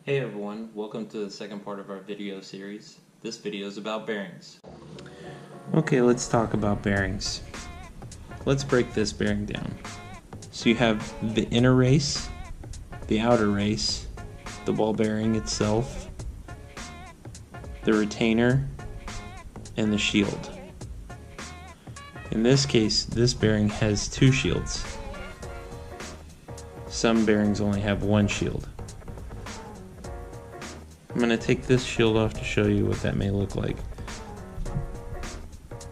Hey everyone, welcome to the second part of our video series. This video is about bearings. Okay, let's talk about bearings. Let's break this bearing down. So you have the inner race, the outer race, the ball bearing itself, the retainer, and the shield. In this case, this bearing has two shields. Some bearings only have one shield. I'm going to take this shield off to show you what that may look like.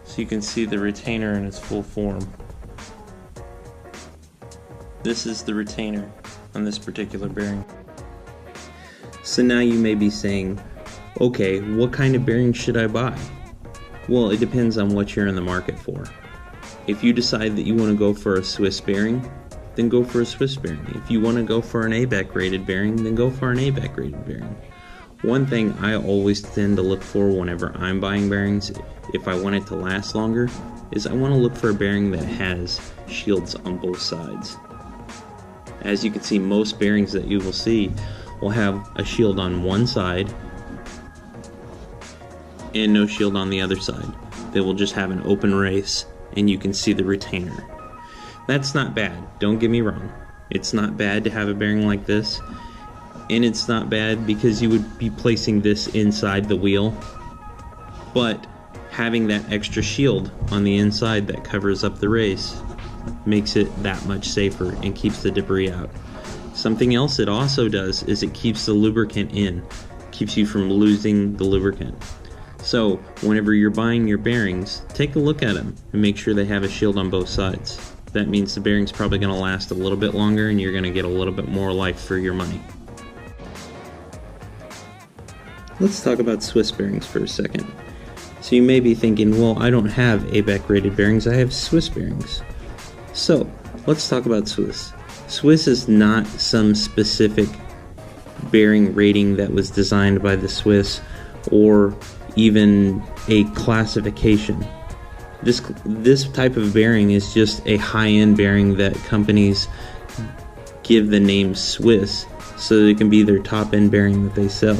So you can see the retainer in its full form. This is the retainer on this particular bearing. So now you may be saying, okay, what kind of bearing should I buy? Well, it depends on what you're in the market for. If you decide that you want to go for a Swiss bearing, then go for a Swiss bearing. If you want to go for an ABEC rated bearing, then go for an ABEC rated bearing. One thing I always tend to look for whenever I'm buying bearings, if I want it to last longer, is I want to look for a bearing that has shields on both sides. As you can see, most bearings that you will see will have a shield on one side and no shield on the other side. They will just have an open race and you can see the retainer. That's not bad, don't get me wrong. It's not bad to have a bearing like this. And it's not bad because you would be placing this inside the wheel, but having that extra shield on the inside that covers up the race makes it that much safer and keeps the debris out. Something else it also does is it keeps the lubricant in, keeps you from losing the lubricant. So whenever you're buying your bearings, take a look at them and make sure they have a shield on both sides. That means the bearing's probably going to last a little bit longer and you're going to get a little bit more life for your money. Let's talk about Swiss bearings for a second. So you may be thinking, well, I don't have ABEC rated bearings, I have Swiss bearings. So let's talk about Swiss. Swiss is not some specific bearing rating that was designed by the Swiss or even a classification. This type of bearing is just a high-end bearing that companies give the name Swiss so that it can be their top-end bearing that they sell.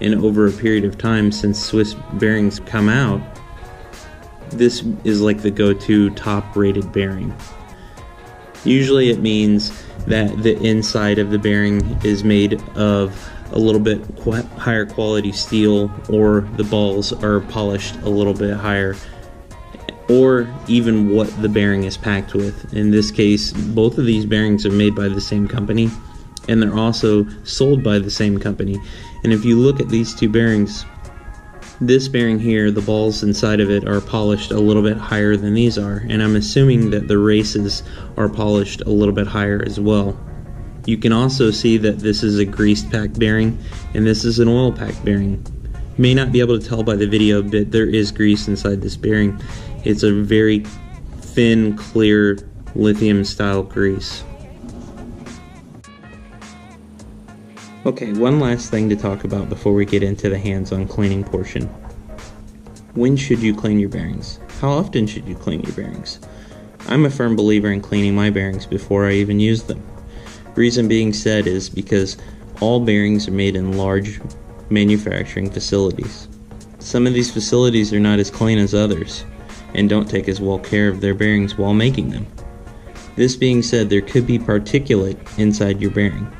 And over a period of time, since Swiss bearings come out, this is like the go-to top-rated bearing. Usually it means that the inside of the bearing is made of a little bit higher quality steel, or the balls are polished a little bit higher, or even what the bearing is packed with. In this case, both of these bearings are made by the same company, and they're also sold by the same company. And if you look at these two bearings, this bearing here, the balls inside of it are polished a little bit higher than these are, and I'm assuming that the races are polished a little bit higher as well. You can also see that this is a grease packed bearing and this is an oil packed bearing. You may not be able to tell by the video, but there is grease inside this bearing. It's a very thin, clear lithium style grease. Okay, one last thing to talk about before we get into the hands-on cleaning portion. When should you clean your bearings? How often should you clean your bearings? I'm a firm believer in cleaning my bearings before I even use them. Reason being said is because all bearings are made in large manufacturing facilities. Some of these facilities are not as clean as others and don't take as well care of their bearings while making them. This being said, there could be particulate inside your bearing.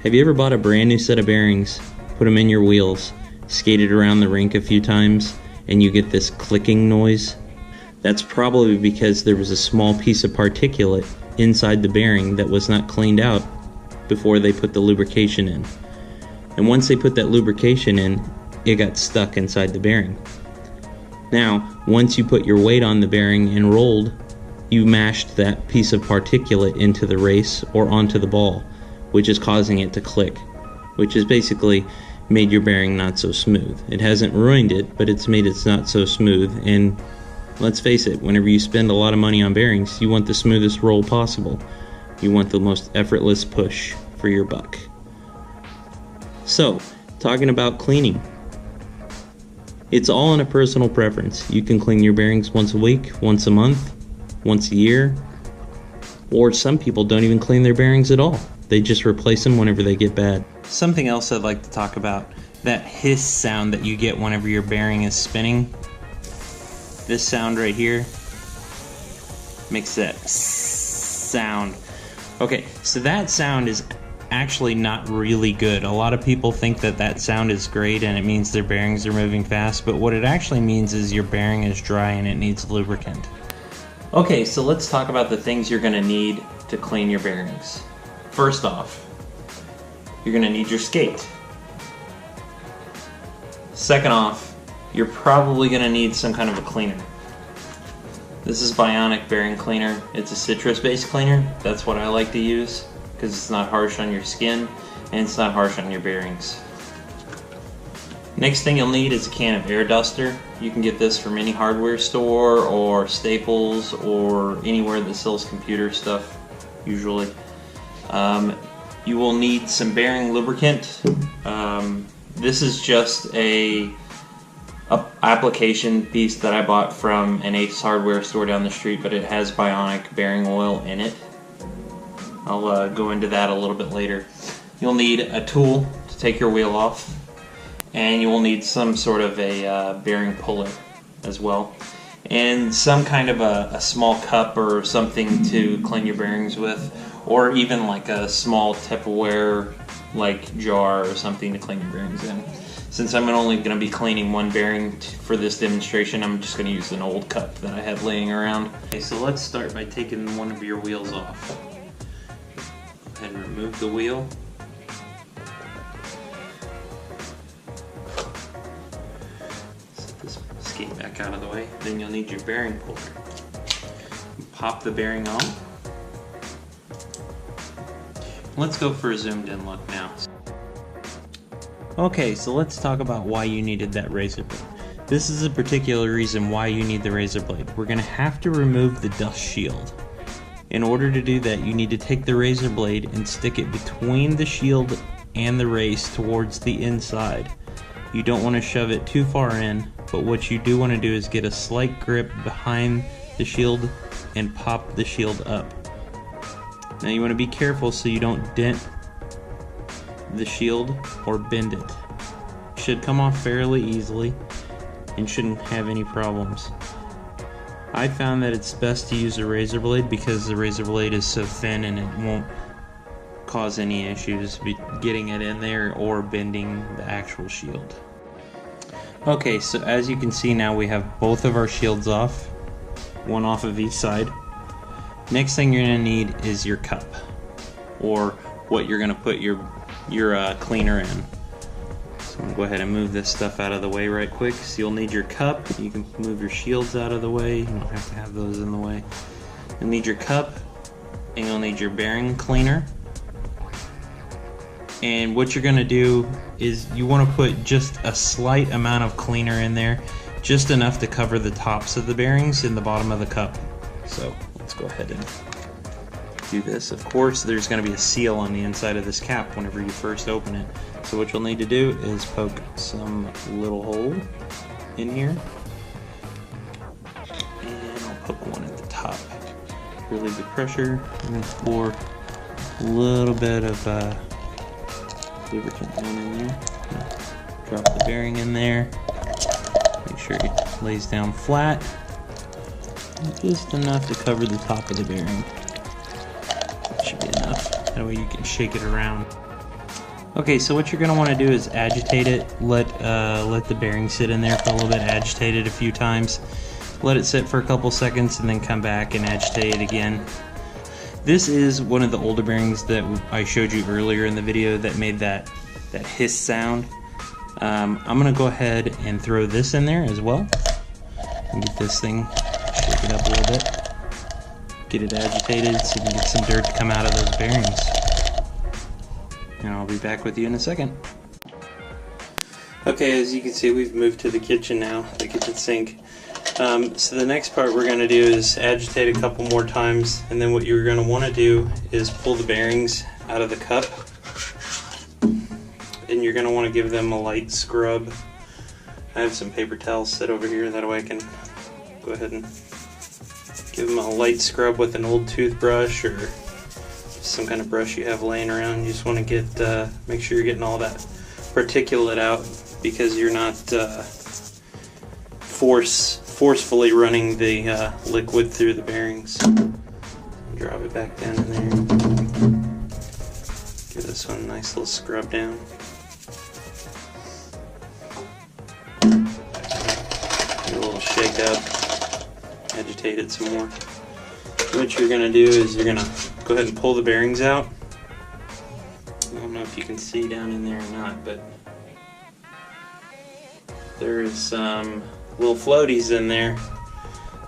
Have you ever bought a brand new set of bearings, put them in your wheels, skated around the rink a few times, and you get this clicking noise? That's probably because there was a small piece of particulate inside the bearing that was not cleaned out before they put the lubrication in. And once they put that lubrication in, it got stuck inside the bearing. Now, once you put your weight on the bearing and rolled, you mashed that piece of particulate into the race or onto the ball, which is causing it to click, which has basically made your bearing not so smooth. It hasn't ruined it, but it's made it not so smooth. And let's face it, whenever you spend a lot of money on bearings, you want the smoothest roll possible. You want the most effortless push for your buck. So, talking about cleaning. It's all in a personal preference. You can clean your bearings once a week, once a month, once a year, or some people don't even clean their bearings at all. They just replace them whenever they get bad. Something else I'd like to talk about, that hiss sound that you get whenever your bearing is spinning. This sound right here makes that sound. Okay, so that sound is actually not really good. A lot of people think that that sound is great and it means their bearings are moving fast, but what it actually means is your bearing is dry and it needs lubricant. Okay, so let's talk about the things you're going to need to clean your bearings. First off, you're going to need your skate. Second off, you're probably going to need some kind of a cleaner. This is Bionic bearing cleaner. It's a citrus-based cleaner. That's what I like to use because it's not harsh on your skin and it's not harsh on your bearings. Next thing you'll need is a can of air duster. You can get this from any hardware store or Staples or anywhere that sells computer stuff, usually. You will need some bearing lubricant. This is just a application piece that I bought from an Ace hardware store down the street, but it has Bionic bearing oil in it. I'll go into that a little bit later. You'll need a tool to take your wheel off, and you will need some sort of a bearing puller as well, and some kind of a small cup or something to clean your bearings with, or even like a small Tupperware like jar or something to clean your bearings in. Since I'm only going to be cleaning one bearing for this demonstration, I'm just going to use an old cup that I have laying around. Okay, so let's start by taking one of your wheels off. Go ahead and remove the wheel. Set this skate back out of the way. Then you'll need your bearing puller. Pop the bearing on. Let's go for a zoomed in look now. Okay, so let's talk about why you needed that razor blade. This is a particular reason why you need the razor blade. We're going to have to remove the dust shield. In order to do that, you need to take the razor blade and stick it between the shield and the race towards the inside. You don't want to shove it too far in, but what you do want to do is get a slight grip behind the shield and pop the shield up. Now you want to be careful so you don't dent the shield or bend it. Should come off fairly easily and shouldn't have any problems. I found that it's best to use a razor blade because the razor blade is so thin and it won't cause any issues getting it in there or bending the actual shield. Okay, so as you can see now we have both of our shields off, one off of each side. Next thing you're going to need is your cup, or what you're going to put your cleaner in. So I'm going to go ahead and move this stuff out of the way right quick. So you'll need your cup. You can move your shields out of the way. You don't have to have those in the way. You'll need your cup, and you'll need your bearing cleaner. And what you're going to do is you want to put just a slight amount of cleaner in there, just enough to cover the tops of the bearings in the bottom of the cup. So let's go ahead and do this. Of course, there's going to be a seal on the inside of this cap whenever you first open it. So what you'll need to do is poke some little hole in here, and I'll poke one at the top. Really good pressure. I'm going to pour a little bit of lubricant down in there. Drop the bearing in there. Make sure it lays down flat. Just enough to cover the top of the bearing. That should be enough. That way you can shake it around. Okay, so what you're going to want to do is agitate it. Let the bearing sit in there for a little bit. Agitate it a few times. Let it sit for a couple seconds and then come back and agitate it again. This is one of the older bearings that I showed you earlier in the video that made that hiss sound. I'm going to go ahead and throw this in there as well. And get this thing, shake it up a little bit. Get it agitated so you can get some dirt to come out of those bearings. And I'll be back with you in a second. Okay, as you can see, we've moved to the kitchen now, the kitchen sink. So the next part we're going to do is agitate a couple more times, and then what you're going to want to do is pull the bearings out of the cup, and you're going to want to give them a light scrub. I have some paper towels set over here, that way I can go ahead and give them a light scrub with an old toothbrush or some kind of brush you have laying around. You just want to get make sure you're getting all that particulate out, because you're not forcefully running the liquid through the bearings. Drop it back down in there. Give this one a nice little scrub down. Give it a little shake up. Agitate it some more. What you're going to do is you're going to go ahead and pull the bearings out. I don't know if you can see down in there or not, but there's some little floaties in there.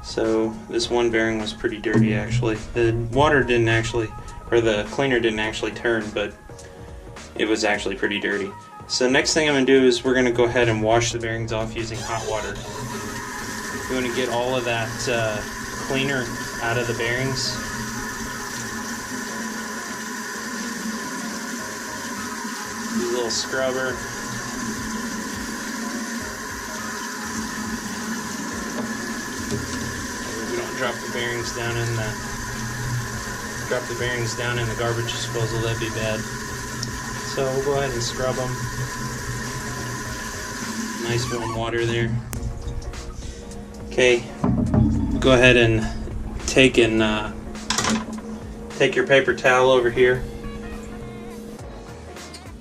So this one bearing was pretty dirty actually. The water didn't actually, or the cleaner didn't actually turn, but it was actually pretty dirty. So next thing I'm going to do is we're going to go ahead and wash the bearings off using hot water. You want to get all of that cleaner out of the bearings. Use a little scrubber. We don't drop the bearings down in the garbage disposal, that'd be bad. So we'll go ahead and scrub them. Nice warm water there. Okay, go ahead and take your paper towel over here.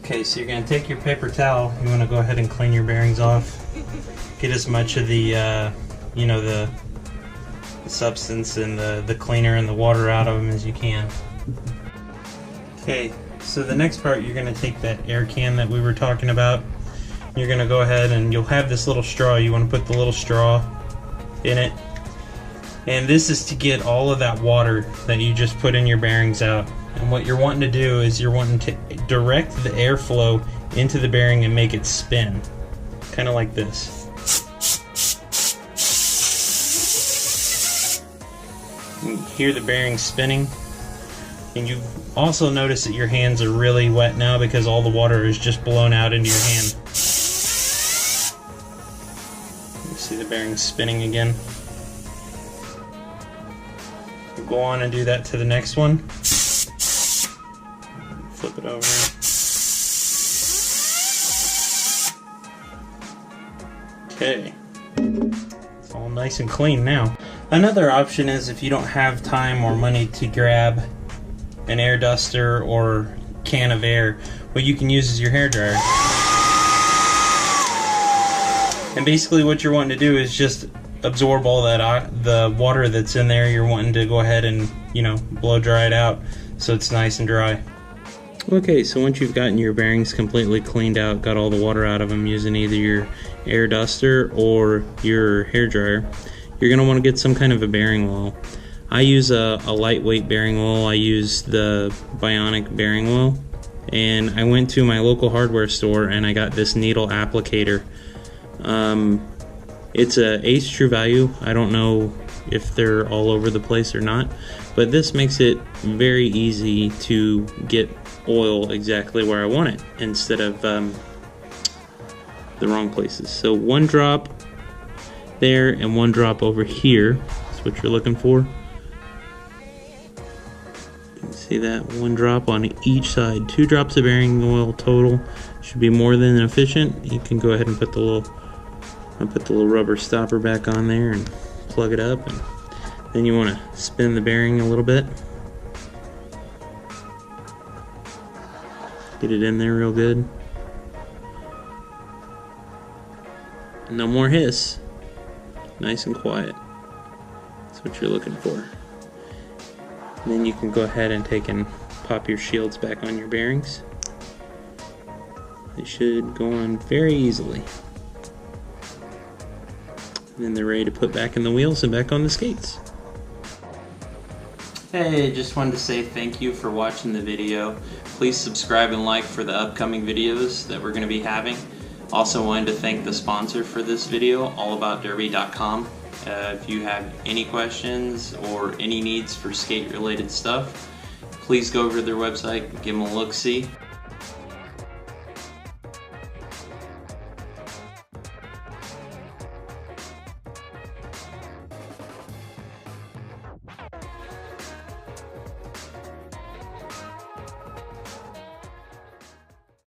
Okay, so you're going to take your paper towel. You want to go ahead and clean your bearings off. Get as much of the the substance and the cleaner and the water out of them as you can. Okay, so the next part, you're going to take that air can that we were talking about. You're going to go ahead and you'll have this little straw. You want to put the little straw in it. And this is to get all of that water that you just put in your bearings out. And what you're wanting to do is you're wanting to direct the airflow into the bearing and make it spin. Kind of like this. You can hear the bearing spinning. And you also notice that your hands are really wet now because all the water is just blown out into your hand. You see the bearing spinning again. We'll go on and do that to the next one. Flip it over. Okay. It's all nice and clean now. Another option is if you don't have time or money to grab an air duster or can of air, what you can use is your hair dryer. And basically what you're wanting to do is just absorb all that the water that's in there. You're wanting to go ahead and, blow dry it out so it's nice and dry. Okay, so once you've gotten your bearings completely cleaned out, got all the water out of them using either your air duster or your hair dryer, you're going to want to get some kind of a bearing oil. I use a lightweight bearing oil. I use the Bionic bearing oil, and I went to my local hardware store and I got this needle applicator. It's a Ace True Value. I don't know if they're all over the place or not, but this makes it very easy to get oil exactly where I want it instead of the wrong places. So one drop there and one drop over here. That's what you're looking for. See that? One drop on each side. 2 drops of bearing oil total. Should be more than efficient. You can go ahead and put the little rubber stopper back on there and plug it up, and then you want to spin the bearing a little bit. Get it in there real good. No more hiss. Nice and quiet. That's what you're looking for. And then you can go ahead and take and pop your shields back on your bearings. They should go on very easily. And then they're ready to put back in the wheels and back on the skates. Hey, just wanted to say thank you for watching the video. Please subscribe and like for the upcoming videos that we're going to be having. Also wanted to thank the sponsor for this video, allaboutderby.com. If you have any questions or any needs for skate related stuff, please go over to their website, give them a look-see.